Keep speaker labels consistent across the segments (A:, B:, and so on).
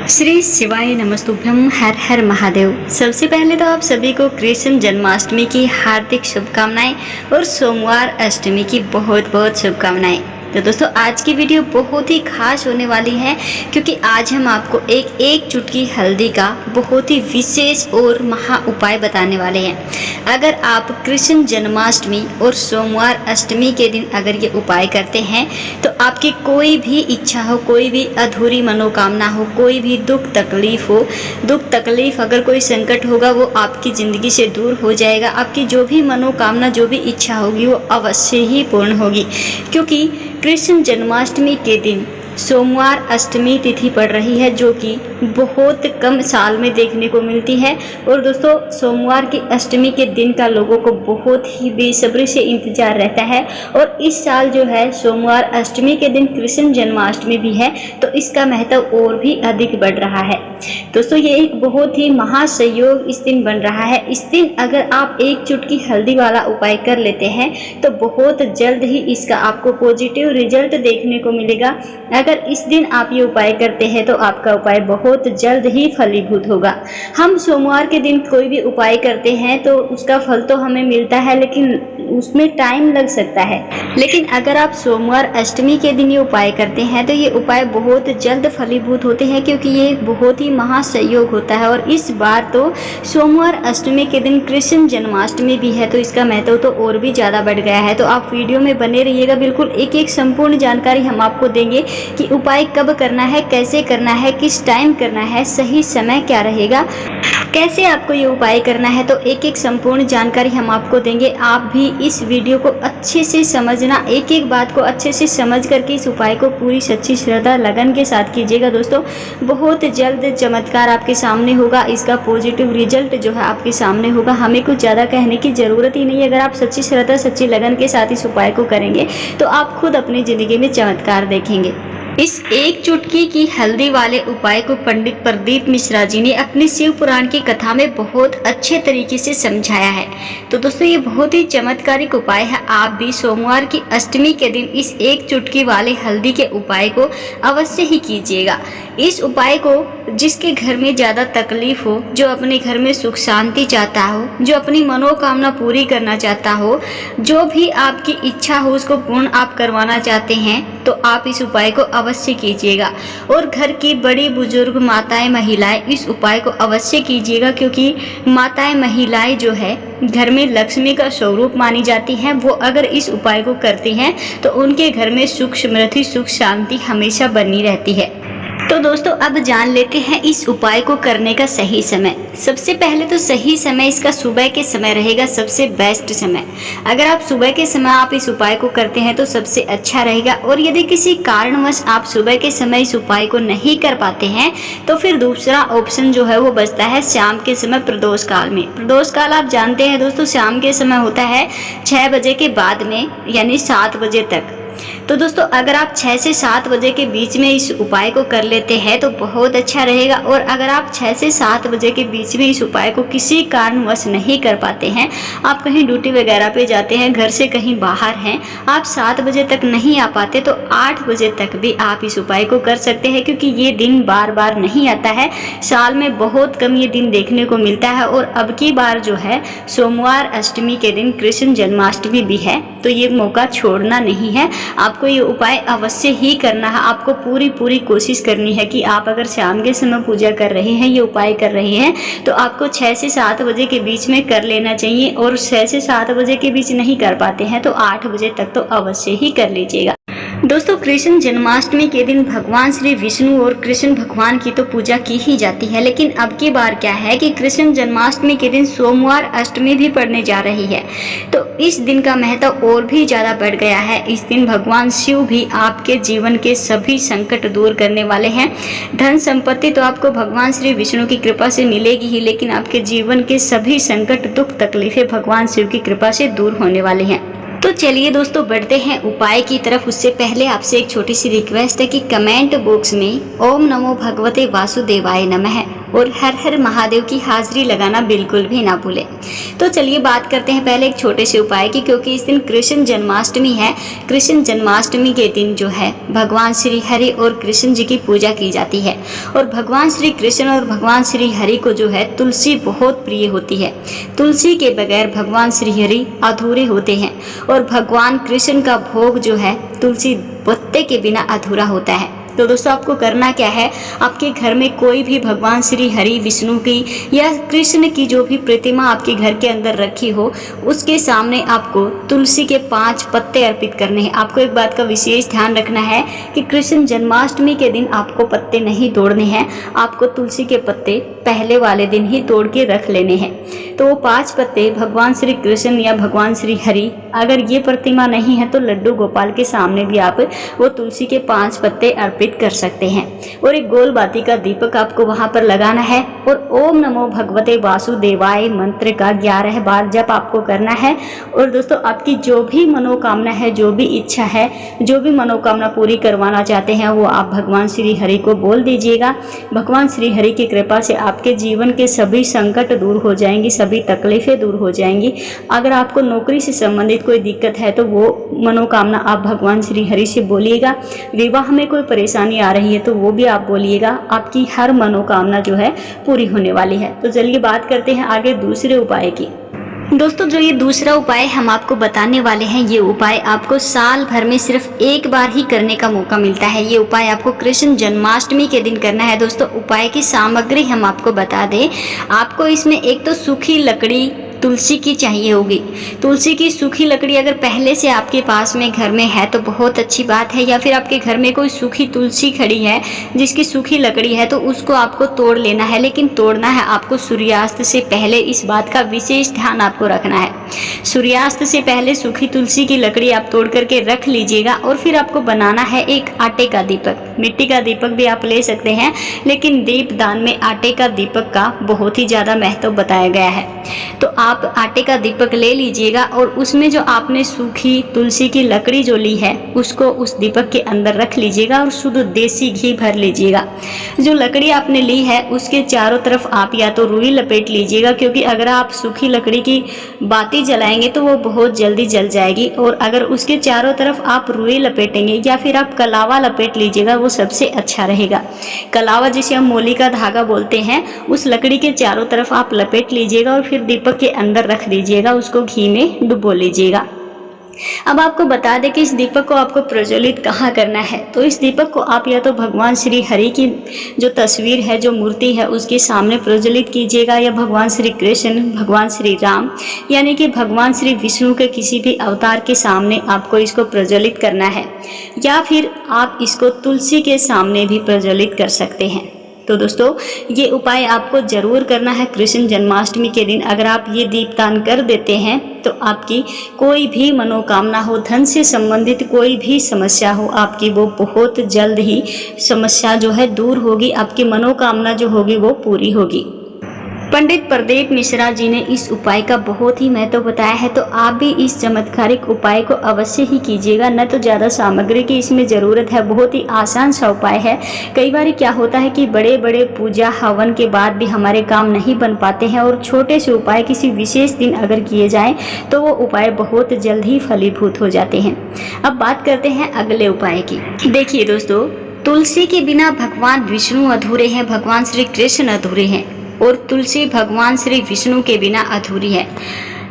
A: श्री शिवाय नमस्तुभ्यम। हर हर महादेव। सबसे पहले तो आप सभी को कृष्ण जन्माष्टमी की हार्दिक शुभकामनाएं और सोमवार अष्टमी की बहुत बहुत शुभकामनाएं। तो दोस्तों आज की वीडियो बहुत ही खास होने वाली है क्योंकि आज हम आपको एक चुटकी हल्दी का बहुत ही विशेष और महा उपाय बताने वाले हैं। अगर आप कृष्ण जन्माष्टमी और सोमवार अष्टमी के दिन अगर ये उपाय करते हैं तो आपकी कोई भी इच्छा हो, कोई भी अधूरी मनोकामना हो, कोई भी दुख तकलीफ अगर कोई संकट होगा वो आपकी ज़िंदगी से दूर हो जाएगा। आपकी जो भी मनोकामना, जो भी इच्छा होगी वो अवश्य ही पूर्ण होगी क्योंकि कृष्ण जन्माष्टमी के दिन सोमवार अष्टमी तिथि पड़ रही है जो कि बहुत कम साल में देखने को मिलती है। और दोस्तों सोमवार की अष्टमी के दिन का लोगों को बहुत ही बेसब्री से इंतजार रहता है और इस साल जो है सोमवार अष्टमी के दिन कृष्ण जन्माष्टमी भी है तो इसका महत्व और भी अधिक बढ़ रहा है। दोस्तों ये एक बहुत ही महासंयोग इस दिन बन रहा है। इस दिन अगर आप एक चुटकी हल्दी वाला उपाय कर लेते हैं तो बहुत जल्द ही इसका आपको पॉजिटिव रिजल्ट देखने को मिलेगा। अगर इस दिन आप ये उपाय करते हैं तो आपका उपाय बहुत जल्द ही फलीभूत होगा। हम सोमवार के दिन कोई भी उपाय करते हैं तो उसका फल तो हमें मिलता है लेकिन उसमें टाइम लग सकता है। लेकिन अगर आप सोमवार अष्टमी के दिन ये उपाय करते हैं तो ये उपाय बहुत जल्द फलीभूत होते हैं क्योंकि ये बहुत ही महासंयोग होता है। और इस बार तो सोमवार अष्टमी के दिन कृष्ण जन्माष्टमी भी है तो इसका महत्व तो और भी ज़्यादा बढ़ गया है। तो आप वीडियो में बने रहिएगा, बिल्कुल एक संपूर्ण जानकारी हम आपको देंगे कि उपाय कब करना है, कैसे करना है, किस टाइम करना है, सही समय क्या रहेगा, कैसे आपको ये उपाय करना है। तो एक संपूर्ण जानकारी हम आपको देंगे। आप भी इस वीडियो को अच्छे से समझना, एक बात को अच्छे से समझ करके इस उपाय को पूरी सच्ची श्रद्धा लगन के साथ कीजिएगा। दोस्तों बहुत जल्द चमत्कार आपके सामने होगा, इसका पॉजिटिव रिजल्ट जो है आपके सामने होगा। हमें कुछ ज़्यादा कहने की ज़रूरत ही नहीं है। अगर आप सच्ची श्रद्धा, सच्ची लगन के साथ इस उपाय को करेंगे तो आप खुद अपनी ज़िंदगी में चमत्कार देखेंगे। इस एक चुटकी की हल्दी वाले उपाय को पंडित प्रदीप मिश्रा जी ने अपने शिव पुराण की कथा में बहुत अच्छे तरीके से समझाया है। तो दोस्तों ये बहुत ही चमत्कारिक उपाय है। आप भी सोमवार की अष्टमी के दिन इस एक चुटकी वाले हल्दी के उपाय को अवश्य ही कीजिएगा। इस उपाय को जिसके घर में ज़्यादा तकलीफ हो, जो अपने घर में सुख शांति चाहता हो, जो अपनी मनोकामना पूरी करना चाहता हो, जो भी आपकी इच्छा हो उसको पूर्ण आप करवाना चाहते हैं तो आप इस उपाय को अवश्य कीजिएगा। और घर की बड़ी बुजुर्ग माताएं, महिलाएं इस उपाय को अवश्य कीजिएगा क्योंकि माताएं, महिलाएं जो है घर में लक्ष्मी का स्वरूप मानी जाती हैं। वो अगर इस उपाय को करती हैं तो उनके घर में सुख समृद्धि, सुख शांति हमेशा बनी रहती है। तो दोस्तों अब जान लेते हैं इस उपाय को करने का सही समय। सबसे पहले तो सही समय इसका सुबह के समय रहेगा, सबसे बेस्ट समय। अगर आप सुबह के समय आप इस उपाय को करते हैं तो सबसे अच्छा रहेगा। और यदि किसी कारणवश आप सुबह के समय इस उपाय को नहीं कर पाते हैं तो फिर दूसरा ऑप्शन जो है वो बचता है शाम के समय, प्रदोष काल में। प्रदोष काल आप जानते हैं दोस्तों शाम के समय होता है 6 बजे के बाद में, यानी 7 बजे तक। तो दोस्तों अगर आप 6 से 7 बजे के बीच में इस उपाय को कर लेते हैं तो बहुत अच्छा रहेगा। और अगर आप 6 से 7 बजे के बीच में इस उपाय को किसी कारणवश नहीं कर पाते हैं, आप कहीं ड्यूटी वगैरह पे जाते हैं, घर से कहीं बाहर हैं, आप 7 बजे तक नहीं आ पाते तो 8 बजे तक भी आप इस उपाय को कर सकते हैं क्योंकि ये दिन बार बार नहीं आता है। साल में बहुत कम ये दिन देखने को मिलता है। और अब की बार जो है सोमवार अष्टमी के दिन कृष्ण जन्माष्टमी भी है तो ये मौका छोड़ना नहीं है। आपको ये उपाय अवश्य ही करना है। आपको पूरी कोशिश करनी है कि आप अगर शाम के समय पूजा कर रहे हैं, ये उपाय कर रहे हैं तो आपको 6 से 7 बजे के बीच में कर लेना चाहिए। और 6 से 7 बजे के बीच नहीं कर पाते हैं तो 8 बजे तक तो अवश्य ही कर लीजिएगा। दोस्तों कृष्ण जन्माष्टमी के दिन भगवान श्री विष्णु और कृष्ण भगवान की तो पूजा की ही जाती है, लेकिन अब की बार क्या है कि कृष्ण जन्माष्टमी के दिन सोमवार अष्टमी भी पड़ने जा रही है तो इस दिन का महत्व और भी ज़्यादा बढ़ गया है। इस दिन भगवान शिव भी आपके जीवन के सभी संकट दूर करने वाले हैं। धन संपत्ति तो आपको भगवान श्री विष्णु की कृपा से मिलेगी ही, लेकिन आपके जीवन के सभी संकट, दुख, तकलीफें भगवान शिव की कृपा से दूर होने वाले हैं। तो चलिए दोस्तों बढ़ते हैं उपाय की तरफ। उससे पहले आपसे एक छोटी सी रिक्वेस्ट है कि कमेंट बॉक्स में ओम नमो भगवते वासुदेवाय नमः और हर हर महादेव की हाजिरी लगाना बिल्कुल भी ना भूलें। तो चलिए बात करते हैं पहले एक छोटे से उपाय की, क्योंकि इस दिन कृष्ण जन्माष्टमी है। कृष्ण जन्माष्टमी के दिन जो है भगवान श्री हरि और कृष्ण जी की पूजा की जाती है, और भगवान श्री कृष्ण और भगवान श्री हरि को जो है तुलसी बहुत प्रिय होती है। तुलसी के बगैर भगवान श्री हरि अधूरे होते हैं, और भगवान कृष्ण का भोग जो है तुलसी पत्ते के बिना अधूरा होता है। तो दोस्तों आपको करना क्या है, आपके घर में कोई भी भगवान श्री हरि विष्णु की या कृष्ण की जो भी प्रतिमा आपके घर के अंदर रखी हो, उसके सामने आपको तुलसी के 5 पत्ते अर्पित करने हैं। आपको एक बात का विशेष ध्यान रखना है कि कृष्ण जन्माष्टमी के दिन आपको पत्ते नहीं तोड़ने हैं, आपको तुलसी के पत्ते पहले वाले दिन ही तोड़ के रख लेने हैं। तो वो 5 पत्ते भगवान श्री कृष्ण या भगवान श्री हरि, अगर ये प्रतिमा नहीं है तो लड्डू गोपाल के सामने भी आप वो तुलसी के 5 पत्ते अर्पित कर सकते हैं। और एक गोल बाती का दीपक आपको वहां पर लगाना है, और ओम नमो भगवते वासुदेवाय मंत्र का 11 बार जप आपको करना है। और दोस्तों आपकी जो भी मनोकामना है, जो भी इच्छा है, जो भी मनोकामना पूरी करवाना चाहते हैं, वो आप भगवान श्री हरि को बोल दीजिएगा। भगवान श्री हरि की कृपा से आपके जीवन के सभी संकट दूर हो जाएंगी, सभी तकलीफें दूर हो जाएंगी। अगर आपको नौकरी से संबंधित कोई दिक्कत है तो वो मनोकामना आप भगवान श्री हरि से बोलिएगा। विवाह में कोई परेशानी आ रही है तो वो भी आप बोलिएगा, आपकी हर मनोकामना जो है पूरी होने वाली है। तो चलिए बात करते हैं आगे दूसरे उपाय की। दोस्तों जो ये दूसरा उपाय हम आपको बताने वाले हैं, ये उपाय आपको साल भर में सिर्फ एक बार ही करने का मौका मिलता है। ये उपाय आपको कृष्ण जन्माष्टमी के दिन करना है। दोस्तों उपाय की सामग्री हम आपको बता दें, आपको इसमें एक तो सूखी लकड़ी तुलसी की चाहिए होगी। तुलसी की सूखी लकड़ी अगर पहले से आपके पास में घर में है तो बहुत अच्छी बात है, या फिर आपके घर में कोई सूखी तुलसी खड़ी है जिसकी सूखी लकड़ी है तो उसको आपको तोड़ लेना है, लेकिन तोड़ना है आपको सूर्यास्त से पहले। इस बात का विशेष ध्यान आपको रखना है। सूर्यास्त से पहले सूखी तुलसी की लकड़ी आप तोड़ करके रख लीजिएगा, और फिर आपको बनाना है एक आटे का दीपक। मिट्टी का दीपक भी आप ले सकते हैं, लेकिन दीपदान में आटे का दीपक का बहुत ही ज़्यादा महत्व बताया गया है। तो आप आटे का दीपक ले लीजिएगा, और उसमें जो आपने सूखी तुलसी की लकड़ी जो ली है उसको उस दीपक के अंदर रख लीजिएगा, और शुद्ध देसी घी भर लीजिएगा। जो लकड़ी आपने ली है उसके चारों तरफ आप या तो रुई लपेट लीजिएगा, क्योंकि अगर आप सूखी लकड़ी की बाती जलाएंगे तो वो बहुत जल्दी जल जाएगी, और अगर उसके चारों तरफ आप रुई लपेटेंगे या फिर आप कलावा लपेट लीजिएगा वो सबसे अच्छा रहेगा। कलावा जिसे हम मोली का धागा बोलते हैं, उस लकड़ी के चारों तरफ आप लपेट लीजिएगा और फिर दीपक के अंदर रख दीजिएगा, उसको घी में डुबो लीजिएगा। अब आपको बता दें कि इस दीपक को आपको प्रज्वलित कहाँ करना है। तो इस दीपक को आप या तो भगवान श्री हरि की जो तस्वीर है, जो मूर्ति है, उसके सामने प्रज्वलित कीजिएगा, या भगवान श्री कृष्ण, भगवान श्री राम यानी कि भगवान श्री विष्णु के किसी भी अवतार के सामने आपको इसको प्रज्वलित करना है, या फिर आप इसको तुलसी के सामने भी प्रज्वलित कर सकते हैं। तो दोस्तों ये उपाय आपको जरूर करना है कृष्ण जन्माष्टमी के दिन। अगर आप ये दीपदान कर देते हैं तो आपकी कोई भी मनोकामना हो, धन से संबंधित कोई भी समस्या हो, आपकी वो बहुत जल्द ही समस्या जो है दूर होगी, आपकी मनोकामना जो होगी वो पूरी होगी। पंडित प्रदीप मिश्रा जी ने इस उपाय का बहुत ही महत्व बताया है, तो आप भी इस चमत्कारिक उपाय को अवश्य ही कीजिएगा। न तो ज़्यादा सामग्री की इसमें ज़रूरत है, बहुत ही आसान सा उपाय है। कई बार क्या होता है कि बड़े बड़े पूजा हवन के बाद भी हमारे काम नहीं बन पाते हैं, और छोटे से उपाय किसी विशेष दिन अगर किए जाएँ तो वो उपाय बहुत जल्द ही फलीभूत हो जाते हैं। अब बात करते हैं अगले उपाय की। देखिए दोस्तों, तुलसी के बिना भगवान विष्णु अधूरे हैं, भगवान श्री कृष्ण अधूरे हैं, और तुलसी भगवान श्री विष्णु के बिना अधूरी है।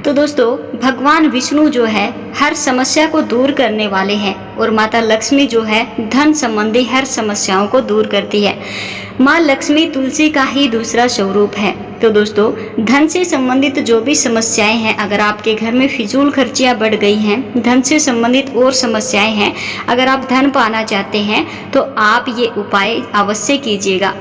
A: तो दोस्तों भगवान विष्णु जो है हर समस्या को दूर करने वाले हैं, और माता लक्ष्मी जो है धन संबंधी हर समस्याओं को दूर करती है। माँ लक्ष्मी तुलसी का ही दूसरा स्वरूप है। तो दोस्तों धन से संबंधित जो भी समस्याएं हैं, अगर आपके घर में फिजूल खर्चियाँ बढ़ गई हैं, धन से संबंधित और समस्याएं हैं, अगर आप धन पाना चाहते हैं तो आप ये उपाय अवश्य कीजिएगा।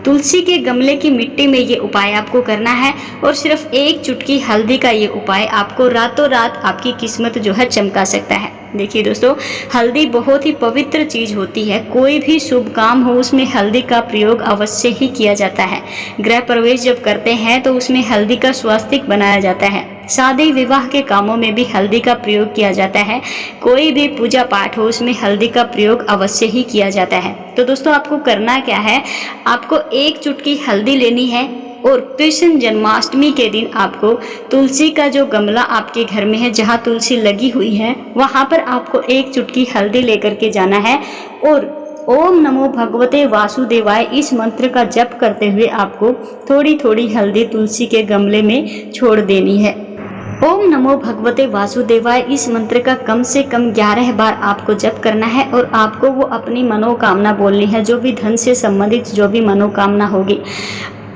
A: तुलसी के गमले की मिट्टी में ये उपाय आपको करना है, और सिर्फ एक चुटकी हल्दी का ये उपाय आपको रातों रात आपकी किस्मत जो है चमका सकता है। देखिए दोस्तों, हल्दी बहुत ही पवित्र चीज़ होती है। कोई भी शुभ काम हो उसमें हल्दी का प्रयोग अवश्य ही किया जाता है। गृह प्रवेश जब करते हैं तो उसमें हल्दी का स्वास्तिक बनाया जाता है। शादी विवाह के कामों में भी हल्दी का प्रयोग किया जाता है। कोई भी पूजा पाठ हो उसमें हल्दी का प्रयोग अवश्य ही किया जाता है। तो दोस्तों आपको करना क्या है, आपको 1 चुटकी हल्दी लेनी है और कृष्ण जन्माष्टमी के दिन आपको तुलसी का जो गमला आपके घर में है, जहाँ तुलसी लगी हुई है, वहाँ पर आपको 1 चुटकी हल्दी लेकर के जाना है और ओम नमो भगवते वासुदेवाय इस मंत्र का जप करते हुए आपको थोड़ी थोड़ी हल्दी तुलसी के गमले में छोड़ देनी है। ओम नमो भगवते वासुदेवाय इस मंत्र का कम से कम 11 बार आपको जप करना है और आपको वो अपनी मनोकामना बोलनी है, जो भी धन से संबंधित जो भी मनोकामना होगी।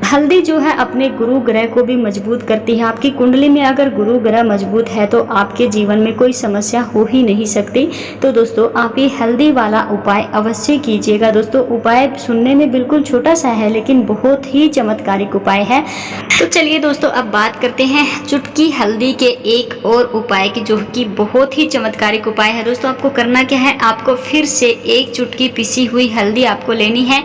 A: हल्दी जो है अपने गुरु ग्रह को भी मजबूत करती है। आपकी कुंडली में अगर गुरु ग्रह मजबूत है तो आपके जीवन में कोई समस्या हो ही नहीं सकती। तो दोस्तों आप ये हल्दी वाला उपाय अवश्य कीजिएगा। दोस्तों उपाय सुनने में बिल्कुल छोटा सा है लेकिन बहुत ही चमत्कारिक उपाय है। तो चलिए दोस्तों अब बात करते हैं चुटकी हल्दी के एक और उपाय की, जो कि बहुत ही चमत्कारिक उपाय है। दोस्तों आपको करना क्या है, आपको फिर से 1 चुटकी पिसी हुई हल्दी आपको लेनी है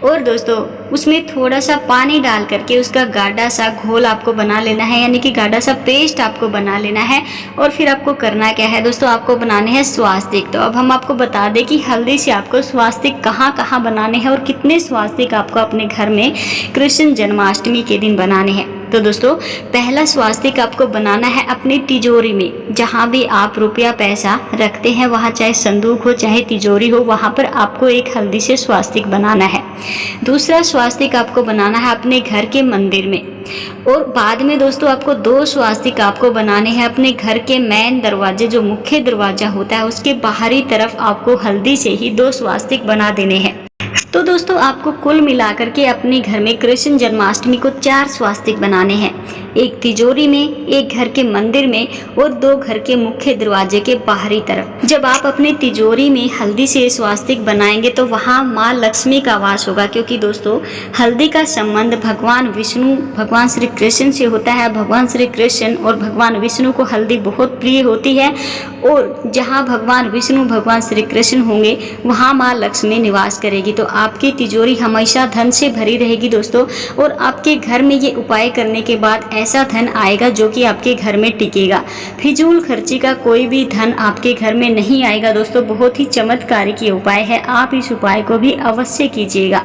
A: और दोस्तों उसमें थोड़ा सा पानी डाल करके उसका गाढ़ा सा घोल आपको बना लेना है, यानी कि गाढ़ा सा पेस्ट आपको बना लेना है। और फिर आपको करना क्या है दोस्तों, आपको बनाने हैं स्वास्तिक। तो अब हम आपको बता दें कि हल्दी से आपको स्वास्तिक कहाँ कहाँ बनाने हैं और कितने स्वास्तिक आपको अपने घर में कृष्ण जन्माष्टमी के दिन बनाने हैं। तो दोस्तों पहला स्वास्तिक आपको बनाना है अपनी तिजोरी में, जहाँ भी आप रुपया पैसा रखते हैं वहाँ, चाहे संदूक हो चाहे तिजोरी हो, वहाँ पर आपको एक हल्दी से स्वास्तिक बनाना है। दूसरा स्वास्तिक आपको बनाना है अपने घर के मंदिर में और बाद में दोस्तों आपको 2 स्वास्तिक आपको बनाने हैं अपने घर के मेन दरवाजे, जो मुख्य दरवाजा होता है उसके बाहरी तरफ आपको हल्दी से ही 2 स्वास्तिक बना देने हैं। तो दोस्तों आपको कुल मिलाकर के अपने घर में कृष्ण जन्माष्टमी को 4 स्वास्तिक बनाने हैं, 1 तिजोरी में, 1 घर के मंदिर में और 2 घर के मुख्य दरवाजे के बाहरी तरफ। जब आप अपने तिजोरी में हल्दी से स्वास्तिक बनाएंगे तो वहाँ माँ लक्ष्मी का वास होगा, क्योंकि दोस्तों हल्दी का संबंध भगवान विष्णु भगवान श्री कृष्ण से होता है। भगवान श्री कृष्ण और भगवान विष्णु को हल्दी बहुत प्रिय होती है और जहाँ भगवान विष्णु भगवान श्री कृष्ण होंगे वहाँ माँ लक्ष्मी निवास करेगी। तो आपकी तिजोरी हमेशा धन से भरी रहेगी दोस्तों, और आपके घर में ये उपाय करने के बाद ऐसा धन आएगा जो कि आपके घर में टिकेगा। फिजूल खर्ची का कोई भी धन आपके घर में नहीं आएगा दोस्तों। बहुत ही चमत्कारिक ये उपाय है, आप इस उपाय को भी अवश्य कीजिएगा।